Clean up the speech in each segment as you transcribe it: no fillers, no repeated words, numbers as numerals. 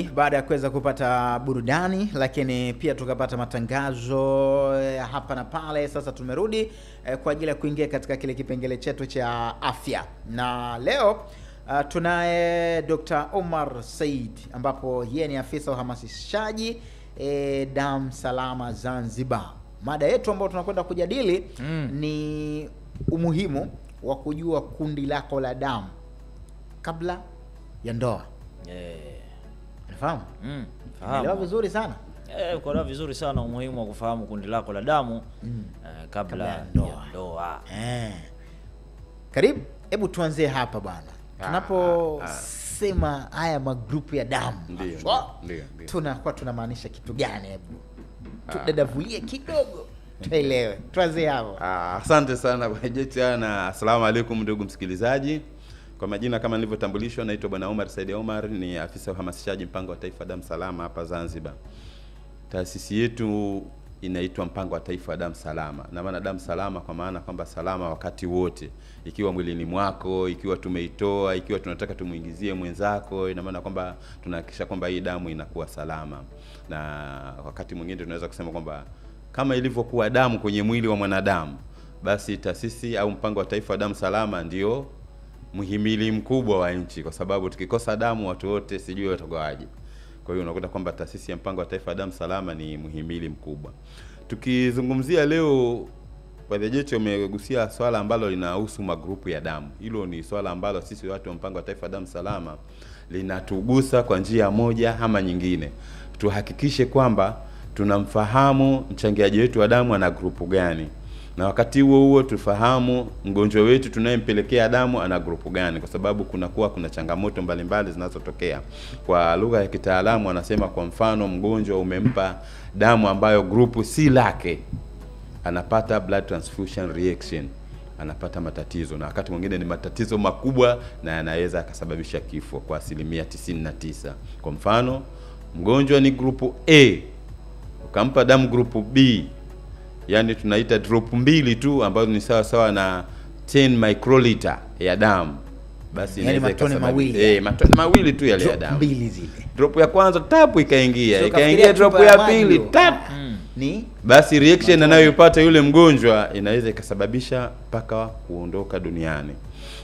tumerudi baada ya kuweza kupata burudani, lakini pia tukapata matangazo hapa na pale. Sasa tumerudi kwa ajili ya kuingia katika kile kipengele chetu cha afya, na leo tunaye Dr. Omar Said, ambapo yeye ni afisa uhamasishaji damu salama Zanzibar. Mada yetu ambayo tunakwenda kujadili ni umuhimu wa kujua kundi lako la damu kabla ya ndoa. Unafahamu? Unaelewa vizuri sana. Unaelewa vizuri sana umuhimu wa kufahamu kundi lako la damu kabla ya ndoa. Karibu, hebu tuanzie hapa bwana. Tunaposema haya magrupu ya damu, ndio. Tunakuwa tunamaanisha kitu gani? Hebu tudadavulie kidogo tuelewe. Tuanzie hapo. Asante sana kwa jeti na asalamu alaykum ndugu msikilizaji. Kwa majina kama nilivyotambulishwa, naitwa Bwana Omar Said Omar, ni afisa uhamasishaji mpango wa taifa damu salama hapa Zanzibar. Taasisi yetu inaitwa mpango wa taifa damu salama. Na maana damu salama kwa maana kwamba salama wakati wote, ikiwa mwilini mwako, ikiwa tumeitoa, ikiwa tunataka tumuingizie mwenzako, ina maana kwamba tunahakikisha kwamba hii damu inakuwa salama. Na wakati mwingine tunaweza kusema kwamba kama ilivyokuwa damu kwenye mwili wa mwanadamu, basi taasisi au mpango wa taifa damu salama ndio muhimili mkubwa wa nchi, kwa sababu tukikosa damu watu wote sijui watagawaje. Kwa hiyo unakuta kwamba taasisi ya mpango wa taifa damu salama ni muhimili mkubwa. Tukizungumzia leo, Bwana umegusia swala ambalo linahusu magrupu ya damu. Hilo ni swala ambalo sisi watu wa mpango wa taifa damu salama linatugusa kwa njia moja ama nyingine. Tuhakikishe kwamba tunamfahamu mchangiaji wetu wa damu ana grupu gani, na wakati huo tufahamu mgonjwa wetu tunayempelekea damu ana grupu gani, kwa sababu kuna changamoto mbalimbali zinazotokea. Kwa lugha ya kitaalamu anasema, kwa mfano mgonjwa umempa damu ambayo grupu si lake, anapata blood transfusion reaction, anapata matatizo, na wakati mwingine ni matatizo makubwa na yanaweza akasababisha kifo kwa 99%. Kwa mfano mgonjwa ni grupu A, ukampa damu grupu B, yani tunaita drop 2 tu ambazo ni sawa na 10 microliter ya damu, basi yani matone mawili. Matone mawili tu yale ya damu. Drop 2 zile. Drop ya kwanza tapu ikaingia drop ya pili tap. Ni basi reaction anayopata yule mgonjwa inaweza ikasababisha mpaka kuondoka duniani.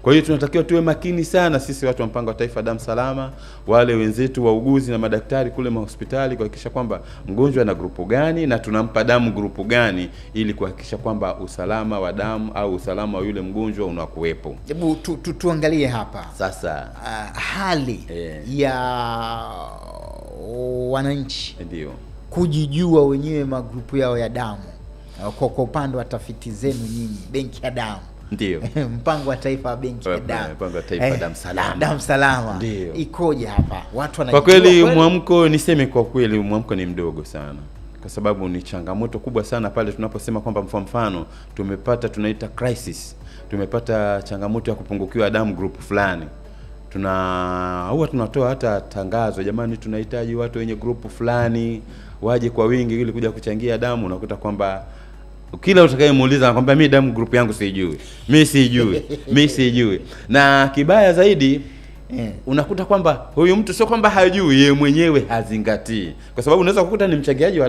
Kwa hiyo tunatakiwa tuwe makini sana sisi watu wa mpango wa taifa damu salama, wale wenzetu wauguzi na madaktari kule mahospitali, kuhakikisha kwamba mgonjwa ana grupu gani na tunampa damu grupu gani, ili kuhakikisha kwamba usalama wa damu au usalama wa yule mgonjwa unakuwepo. Hebu tuangalie hapa sasa hali ya wananchi ndio kujijua wenyewe magrupu yao ya damu. Kwa upande wa tafiti zenu nyinyi, benki ya damu ndio mpango wa taifa benki ya damu, mpango wa taifa damu salama, damu salama ndio ikoje hapa? Watu wanajua kwa kweli mwamko, niseme kwa kweli mwamko ni mdogo sana, kwa sababu ni changamoto kubwa sana pale tunaposema kwamba mfano tumepata, tunaita crisis, tumepata changamoto ya kupungukiwa damu group fulani, huwa tunatoa hata tangazo, jamani tunahitaji watu wenye group fulani waje kwa wingi ili kuja kuchangia damu. Unakuta kwamba kila utakayemuuliza anakuambia mimi damu group yangu sijui, mimi sijui. Na kibaya zaidi unakuta kwamba huyu mtu sio kwamba hajui, yeye mwenyewe hazingatii, kwa sababu unaweza kukuta ni mchangiaji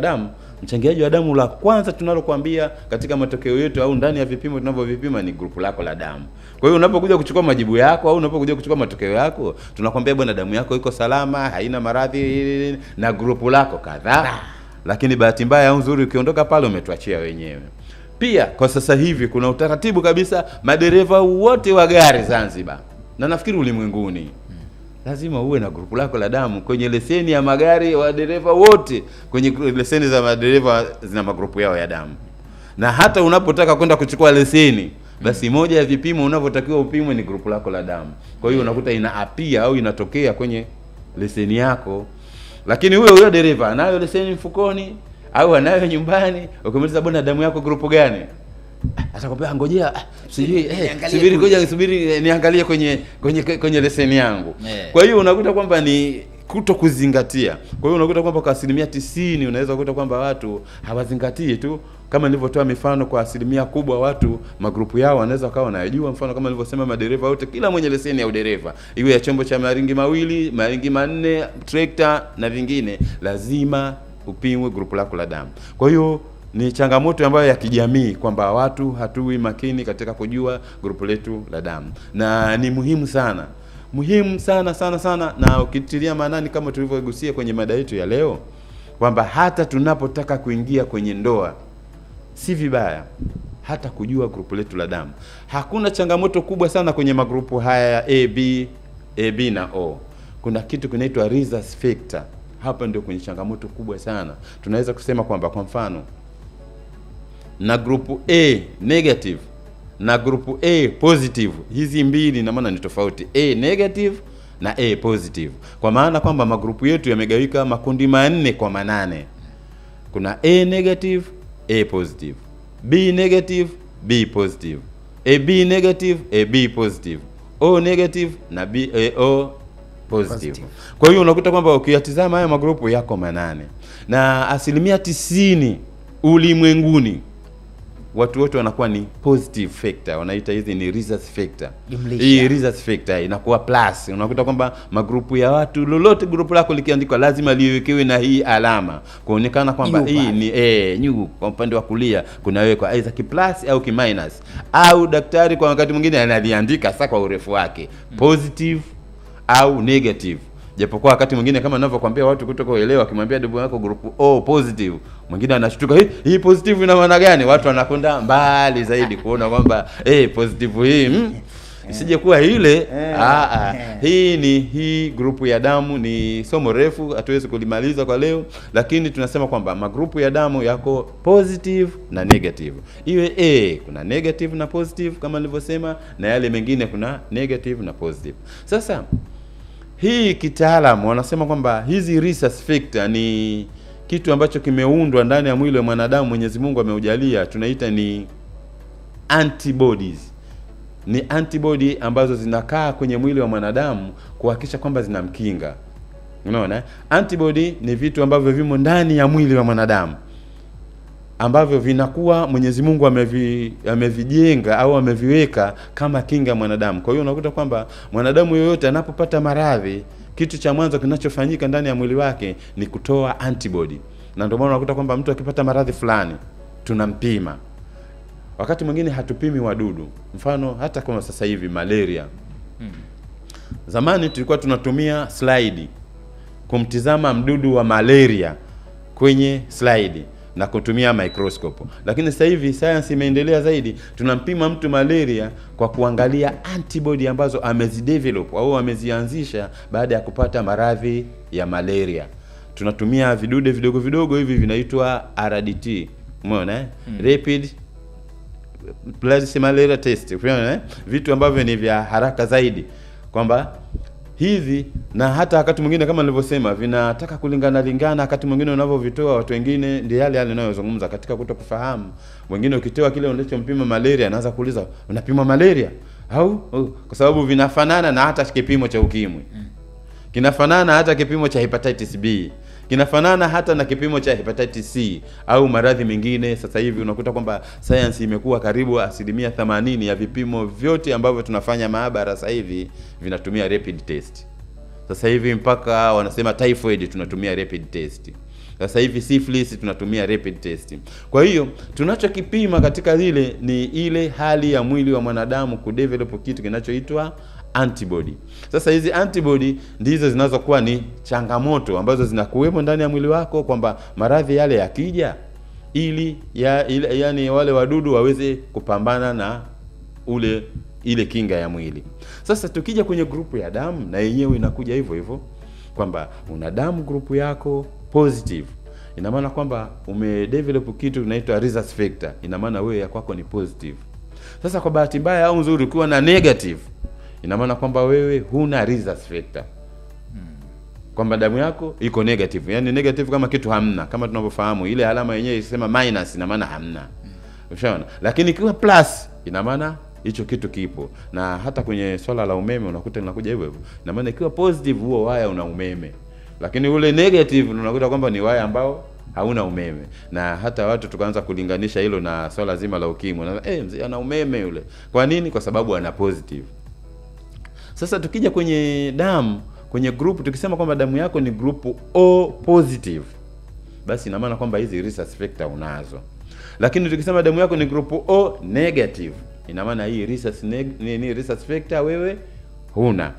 wa damu la kwanza tunalokuambia katika matokeo yetu au ndani ya vipimo tunavyovipima ni grupu lako la damu. Kwa hiyo unapokuja kuchukua majibu yako au unapokuja kuchukua matokeo yako, tunakwambia bwana, damu yako iko salama, haina maradhi na grupu lako kadhaa. Lakini bahati mbaya au nzuri, ukiondoka pale umetuachia wenyewe. Pia kwa sasa hivi kuna utaratibu kabisa, madereva wote wa gari Zanzibar na nafikiri ulimwenguni, lazima uwe na grupu lako la damu kwenye leseni ya magari. Wa dereva wote kwenye leseni za madereva zina magrupu yao ya damu, na hata unapotaka kwenda kuchukua leseni, basi moja ya vipimo unavyotakiwa upimwe ni grupu lako la damu. Kwa hiyo unakuta inaapia au inatokea kwenye leseni yako. Lakini huyo dereva anayo leseni mfukoni au anayo nyumbani, ukimuuliza bwana damu yako grupu gani, atakwambia ngojea subiri niangalie kwenye leseni yangu. Kwa hiyo unakuta kwamba ni kuto kuzingatia. Kwa hiyo unakuta kwamba kwa 90% unaweza kukuta kwamba watu hawazingatii tu, kama nilivyotoa mifano kwa 1% kubwa watu magrupu yao wanaweza kawa wanajua. Mfano kama nilivyosema, madereva wote, kila mwenye leseni ya udereva, iwe ya chombo cha maringi mawili, maringi manne, trekta na vingine, lazima upimwe grupu lako la damu. Kwa hiyo ni changamoto ambayo ya kijamii kwamba watu hatui makini katika kujua grupu letu la damu, na ni muhimu sana sana, na ukitilia maanani kama tulivyogusia kwenye mada yetu ya leo kwamba hata tunapotaka kuingia kwenye ndoa si vibaya hata kujua grupu letu la damu. Hakuna changamoto kubwa sana kwenye magrupu haya ya AB na O. Kuna kitu kinaitwa rhesus factor. Hapa ndio kwenye changamoto kubwa sana. Tunaweza kusema kwamba kwa mfano na grupu A negative na grupu A positive, hizi mbili na maana ni tofauti, A negative na A positive. Kwa maana kwamba magrupu yetu yamegawika makundi 4 kwa 8. Kuna A negative, A positive, B negative, B positive, AB negative, AB positive, O negative na O positive. Kwa hiyo unakuta kwamba ukiyatizama haya magrupu yako 8, na 90% ulimwenguni watu wote wanakuwa ni positive factor, wanaita hizi ni rhesus factor. Hii rhesus factor inakuwa plus. Unakuta kwamba magrupu ya watu, lolote grupu lako likiandikwa lazima liwekewe na hii alama kuonekana kwamba hii ni new. Kwa upande wa kulia kuna wewe kwa either ki plus au ki minus, au daktari kwa wakati mwingine analiandika sasa kwa urefu wake positive au negative. Japokuwa wakati mwingine kama ninavyokuambia watu kutokuelewa, akimwambia ndugu yako group O positive, mwingine anashtuka, hii positive ina maana gani? Watu wanakwenda mbali zaidi kuona kwamba positive hii isije kuwa ile. Hii grupu ya damu ni somo refu, hatuwezi kulimaliza kwa leo, lakini tunasema kwamba magrupu ya damu yako positive na negative. Iwe kuna negative na positive kama nilivyosema, na yale mengine kuna negative na positive. Sasa hii kitaalamu wanasema kwamba hizi rhesus factor ni kitu ambacho kimeundwa ndani ya mwili wa mwanadamu, Mwenyezi Mungu ameujalia, tunaita ni antibodies. Ni antibody ambazo zinakaa kwenye mwili wa mwanadamu kuhakikisha kwamba zinamkinga. Unaona? Antibody ni vitu ambavyo vimo ndani ya mwili wa mwanadamu ambavyo vinakuwa Mwenyezi Mungu amevijenga au ameviweka kama kinga mwanadamu. Kwa hiyo unakuta kwamba mwanadamu yoyote anapopata maradhi, kitu cha mwanzo kinachofanyika ndani ya mwili wake ni kutoa antibody. Na ndio maana unakuta kwamba mtu akipata maradhi fulani tunampima. Wakati mwingine hatupimi wadudu. Mfano hata kama sasa hivi malaria. Zamani tulikuwa tunatumia slide kumtizama mdudu wa malaria kwenye slide na kutumia microscope. Lakini sasa hivi science imeendelea zaidi, tunampima mtu malaria kwa kuangalia antibody ambazo amezidevelop au amezianzisha baada ya kupata maradhi ya malaria. Tunatumia vidude vidogo vidogo hivi vinaitwa RDT. Umeona Rapid Blood Malaria Test. Umeona vitu ambavyo ni vya haraka zaidi, kwamba hivi na hata wakati mwingine kama nilivyosema vinataka kulingana wakati mwingine unavyovitoa watu wengine ndio yale ninayozungumza katika kutokufahamu. Wengine ukitoa kile unachompima malaria anaanza kuuliza unapima malaria au kwa sababu vinafanana na hata kipimo cha ukimwi. Kinafanana hata kipimo cha hepatitis B. Kinafanana hata na kipimo cha hepatitis C au maradhi mengine. Sasa hivi unakuta kwamba science imekuwa karibu 80% ya vipimo vyote ambavyo tunafanya maabara sasa hivi vinatumia rapid test. Sasa hivi mpaka wanasema typhoid tunatumia rapid test. Sasa hivi syphilis tunatumia rapid test. Kwa hiyo tunachokipima katika ile ni ile hali ya mwili wa mwanadamu kudevelop kitu kinachoitwa antibody. Sasa hizi antibody ndizo zinazokuwa ni changamoto ambazo zinakuwemo ndani ya mwili wako, kwamba maradhi yale yakija yani wale wadudu waweze kupambana na ile kinga ya mwili. Sasa tukija kwenye grupu ya damu, na yenyewe inakuja hivyo hivyo kwamba una damu grupu yako positive, ina maana kwamba umedevelop kitu kinaitwa rhesus factor, ina maana wewe ya kwako ni positive. Sasa kwa bahati mbaya au nzuri, ukiwa na negative, ina maana kwamba wewe huna rhesus factor. Kwamba damu yako iko negative. Yaani negative kama kitu hamna. Kama tunavyofahamu ile alama yenyewe isema minus, ina maana hamna. Ushaona? Lakini ikiwa plus, ina maana hicho kitu kipo. Na hata kwenye swala la umeme unakuta linakuja hivyo hivyo. Ina maana ikiwa positive huo waya una umeme. Lakini ule negative unakuta kwamba ni Y ambao hauna umeme. Na hata watu tukaanza kulinganisha hilo na swala zima la ukimwi. Na mzee ana umeme yule. Kwa nini? Kwa sababu ana positive. Sasa tukija kwenye damu, kwenye group, tukisema kwamba damu yako ni group O positive, basi ina maana kwamba hizi rhesus factor unazo. Lakini tukisema damu yako ni group O negative, ina maana hii rhesus factor wewe huna.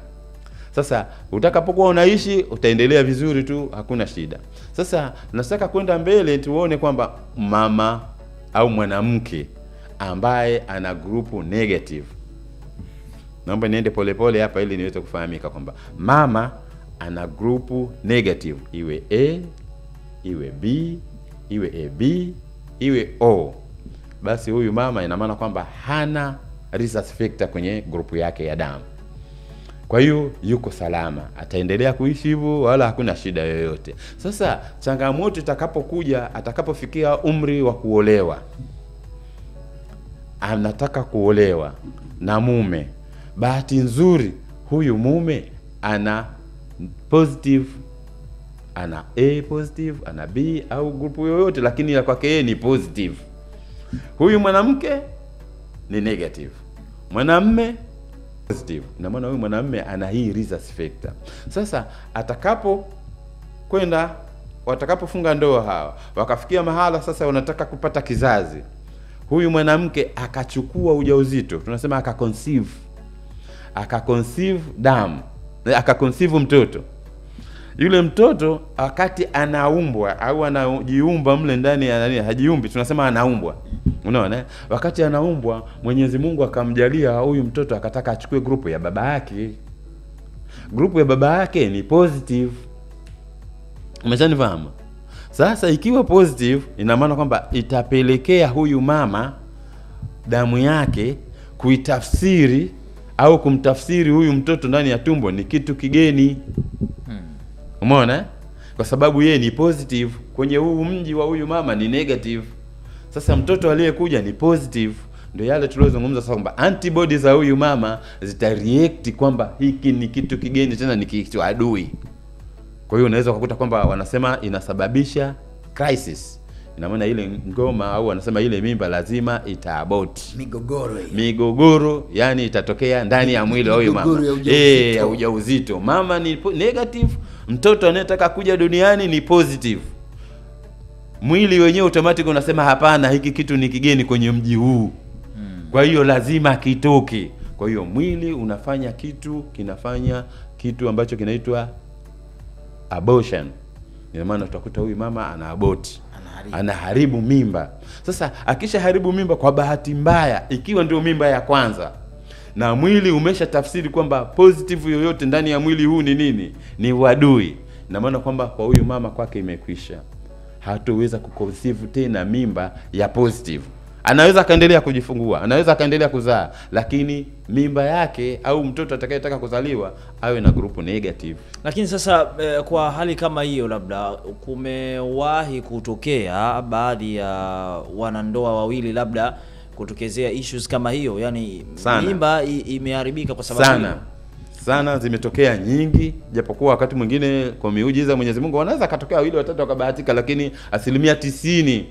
Sasa utakapokuwa unaishi utaendelea vizuri tu, hakuna shida. Sasa nataka kwenda mbele tuone kwamba mama au mwanamke ambaye ana group negative. Naomba niende polepole hapa ili niweze kufahamika kwamba mama ana group negative, iwe A, iwe B, iwe AB, iwe O. Basi huyu mama ina maana kwamba hana rhesus factor kwenye grupu yake ya damu. Kwa hiyo yuko salama, ataendelea kuishi hivyo wala hakuna shida yoyote. Sasa changamoto itakapokuja, atakapofikia umri wa kuolewa, anataka kuolewa na mume. Bahati nzuri huyu mume ana positive, ana A positive, ana B au grupu yoyote, lakini ya kwake yeye ni positive. Huyu mwanamke ni negative, mwanamume positive. Na maana huyu mwanamume ana hii rhesus factor. Sasa watakapofunga ndoa hawa, wakafikia mahala sasa wanataka kupata kizazi, huyu mwanamke akachukua ujauzito, tunasema akaconceive damu, akaconceive mtoto. Yule mtoto wakati anaumbwa au anajiumba mle ndani ya nani, hajiumbi, tunasema anaumbwa. Unaona? Wakati anaumbwa, Mwenyezi Mungu akamjalia huyu mtoto akataka achukue grupu ya baba yake. Grupu ya baba yake ni positive. Umeshanifahamu? Sasa ikiwa positive, ina maana kwamba itapelekea huyu mama damu yake kuitafsiri au kumtafsiri huyu mtoto ndani ya tumbo ni kitu kigeni. Umeona? Kwa sababu yeye ni positive, kwenye huu mji wa huyu mama ni negative. Sasa mtoto aliyekuja ni positive. Ndio yale tuliozungumza sasa kwamba antibodies za huyu mama zitareact kwamba hiki ni kitu kigeni, tena ni kitu adui. Kwa hiyo unaweza kukuta kwamba wanasema inasababisha crisis. Ina maana ile ngoma au wanasema ile mimba lazima itaabort. Migogoro yani itatokea ndani ya mwili wa huyu mama. Ya ujauzito. Mama ni negative, mtoto anayetaka kuja duniani ni positive. Mwili wenyewe automatic unasema hapana, hiki kitu ni kigeni kwenye mji huu. Kwa hiyo lazima kitoke. Kwa hiyo mwili kinafanya kitu ambacho kinaitwa abortion. Ina maana utakuta huyu mama anaharibu mimba. Sasa akisha haribu mimba kwa bahati mbaya, ikiwa ndio mimba ya kwanza, na mwili umesha tafsiri kwamba positive yoyote ndani ya mwili huu ni nini? Ni uadui. Ina maana kwamba kwa huyu mama kwake imekwisha. Hatoweza kuconceive tena mimba ya positive. Anaweza kaendelea kujifungua, anaweza kaendelea kuzaa, lakini mimba yake au mtoto atakayetaka kuzaliwa awe na grupu negative. Lakini sasa kwa hali kama hiyo, labda kumewahi kutokea baadhi ya wanandoa wawili labda kutokezea issues kama hiyo, yani mimba imeharibika kwa sababu sana zimetokea nyingi, japokuwa wakati mwingine kwa miujiza Mwenyezi Mungu wanaweza katokea wawili watatu wakabahatika, lakini 90%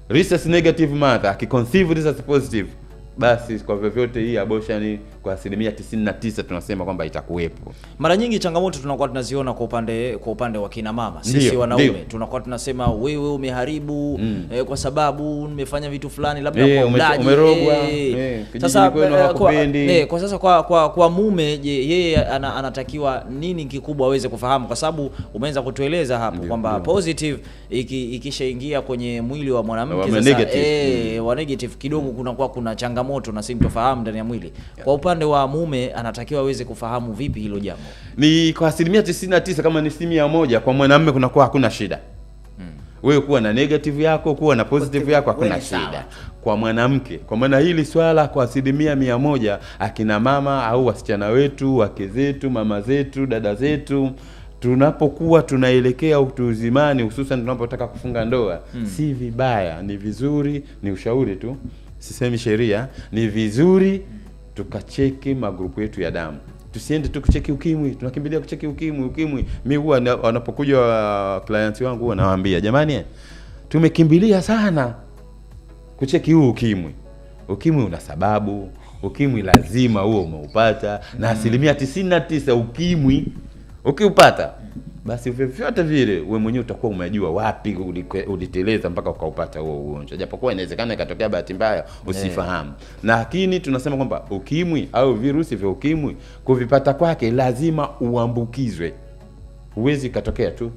rhesus negative mother akiconceive rhesus positive, basi kwa vyovyote hii abortion kwa 99% tunasema kwamba itakuwepo. Mara nyingi changamoto tunakuwa tunaziona kwa upande wa kina mama. Sisi wanaume tunakuwa tunasema wewe umeharibu kwa sababu nimefanya vitu fulani labda kwa ulaji, umerogwa, sasa kwa sasa kwa mume, je, yeye anatakiwa nini kikubwa aweze kufahamu? Kwa sababu umeanza kutueleza hapo kwamba positive ikishaingia kwenye mwili wa mwanamke sasa wa negative kidogo kunakuwa kuna changamoto na sintofahamu ndani ya mwili. Kwa upande wa mume anatakiwa aweze kufahamu vipi hilo jambo? Ni kwa 99% kama ni 100 kwa mwanamume kunakuwa hakuna shida. Wewe kuwa na negative yako, kuwa na positive yako hakuna shida. Kwa mwanamke, kwa maana hili swala kwa 100% akina mama au wasichana wetu, wake zetu, mama zetu, dada zetu, tunapokuwa tunaelekea utu uzimani, hususan tunapotaka kufunga ndoa, si vibaya, ni vizuri, ni ushauri tu, sisemi sheria, ni vizuri tukacheki magrupu yetu ya damu. Tusiende tu kucheki ukimwi, tunakimbilia kucheki ukimwi. Mimi huwa wanapokuja clients wangu huwa nawaambia, jamani, tumekimbilia sana kucheki huu ukimwi. Ukimwi una sababu, ukimwi lazima huo umeupata, na 99% ukimwi ukiupata basi vyovyote vile wewe mwenyewe utakuwa umejua wapi uliteleza mpaka ukaupata huo ugonjwa. Japokuwa inawezekana ikatokea bahati mbaya usifahamu. Lakini tunasema kwamba ukimwi au virusi vya ukimwi kuvipata kwake lazima uambukizwe. Huwezi katokea tu